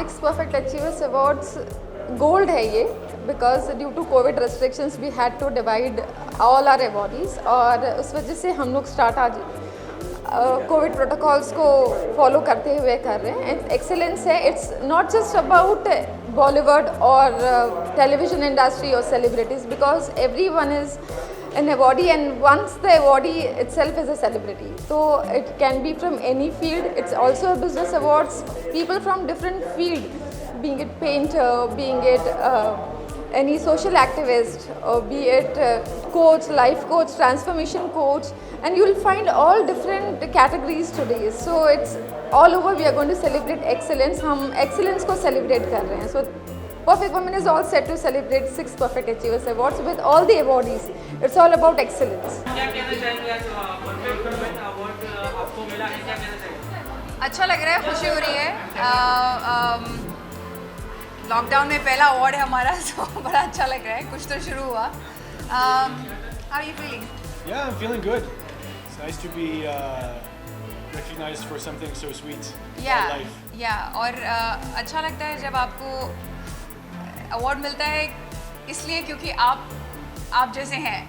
6 Perfect Achievers Awards gold है ये, because due to COVID restrictions we had to divide all our awardees, और उस वजह से हम लोग स्टार्ट आज कोविड प्रोटोकॉल्स को फॉलो करते हुए कर रहे हैं. एंड एक्सेलेंस है, it's not just about Bollywood और टेलीविजन इंडस्ट्री और celebrities, because every one is an awardee, and once the awardee itself is a celebrity, so it can be from any field. It's also a business awards, people from different field, being it painter, being it any social activist, or be it coach, life coach, transformation coach, and you will find all different categories today. So it's all over. We are going to celebrate excellence. हम excellence को celebrate कर रहे हैं. So Perfect Women is all set to celebrate 6 Perfect Achievers Awards with all the awardees. It's all about excellence. क्या कहना चाहेंगे आज perfect women award आपको मिला है, क्या कहना चाहेंगे? अच्छा लग रहा है, खुशी हो रही है. लॉकडाउन में पहला अवार्ड है हमारा, तो बड़ा अच्छा लग रहा है. कुछ तो शुरू हुआ. How are you feeling? Yeah, I'm feeling good. It's nice to be recognized for something so sweet in life. और अच्छा लगता है जब आपको अवार्ड मिलता है, इसलिए क्योंकि आप जैसे हैं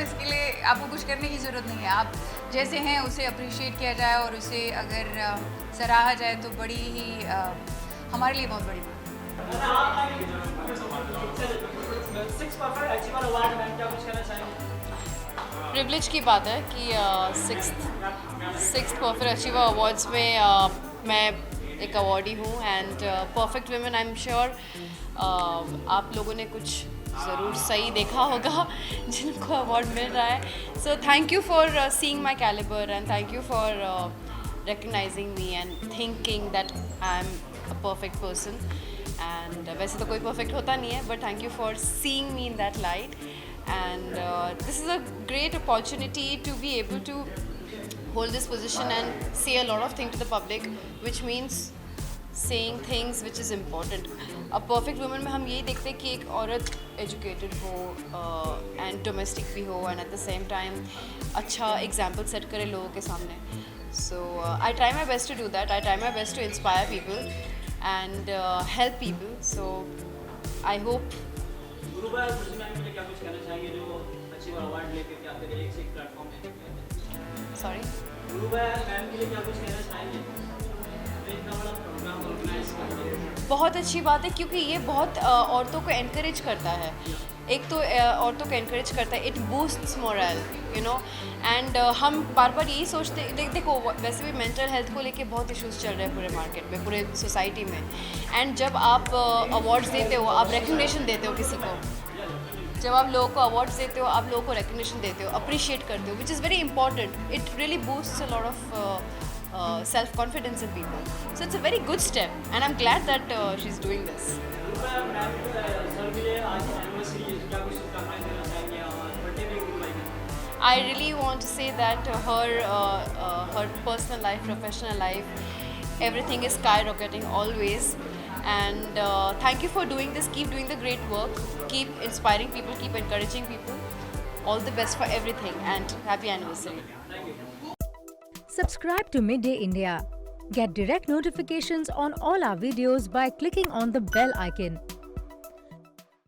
इसके लिए आपको कुछ करने की ज़रूरत नहीं है. आप जैसे हैं उसे अप्रिशिएट किया जाए और उसे अगर सराहा जाए तो बड़ी ही हमारे लिए बहुत बड़ी बात. प्रिविलेज की बात है कि सिक्स्थ परफेक्ट अचीवर अवार्ड्स में मैं एक अवार्डी हूँ. And perfect women, I am sure आप लोगों ने कुछ ज़रूर सही देखा होगा जिनको अवार्ड मिल रहा है. So thank you for seeing my calibre, and thank you for recognising me and thinking that I am a perfect person. And वैसे तो कोई परफेक्ट होता नहीं है, but thank you for seeing me in that light. And this is a great opportunity to be able to hold this position and say a lot of things to the public, which means saying things which is important. A perfect woman में हम यही देखते हैं कि एक औरत educated हो and domestic भी हो, and at the same time अच्छा example set करे लोगों के सामने. So I try my best to do that. I try my best to inspire people and help people. So I hope. Gurubai ma'am के लिए क्या कुछ कहना चाहेंगे जो अचीवर अवार्ड लेकर के आते रहे एक से एक प्लेटफॉर्म में? Sorry. गुरुबाई मैम के लिए क्या कुछ कहना चाहेंगे जो इतना बड़ा प्रोग्राम ऑर्गेनाइज करते हैं? बहुत अच्छी बात है, क्योंकि ये बहुत औरतों को एनकरेज करता है. एक तो औरतों को एनकरेज करता है, it boosts moral, you know. And हम बार बार यही सोचते देखो वैसे भी मेंटल हेल्थ को लेके बहुत इश्यूज चल रहे हैं पूरे मार्केट में, पूरे सोसाइटी में. एंड जब आप अवार्ड्स देते हो, आप रिकग्निशन देते हो किसी को, जब आप लोगों को अवार्ड्स देते हो, आप लोगों को रिकग्निशन देते हो, अप्रिशिएट करते हो, which is very important. It really boosts a lot of self confidence in people. So it's a very good step, and I'm glad that she's doing this. Gurubai ma'am sir के लिए आज anniversary है, क्या कुछ शुभकामनाएं देना चाहेंगे और बर्थडे में गुरुबाई का? I really want to say that her personal life, professional life, everything is skyrocketing always. And thank you for doing this. Keep doing the great work. Keep inspiring people. Keep encouraging people. All the best for everything, and happy anniversary. Subscribe to Midday India. Get direct notifications on all our videos by clicking on the bell icon.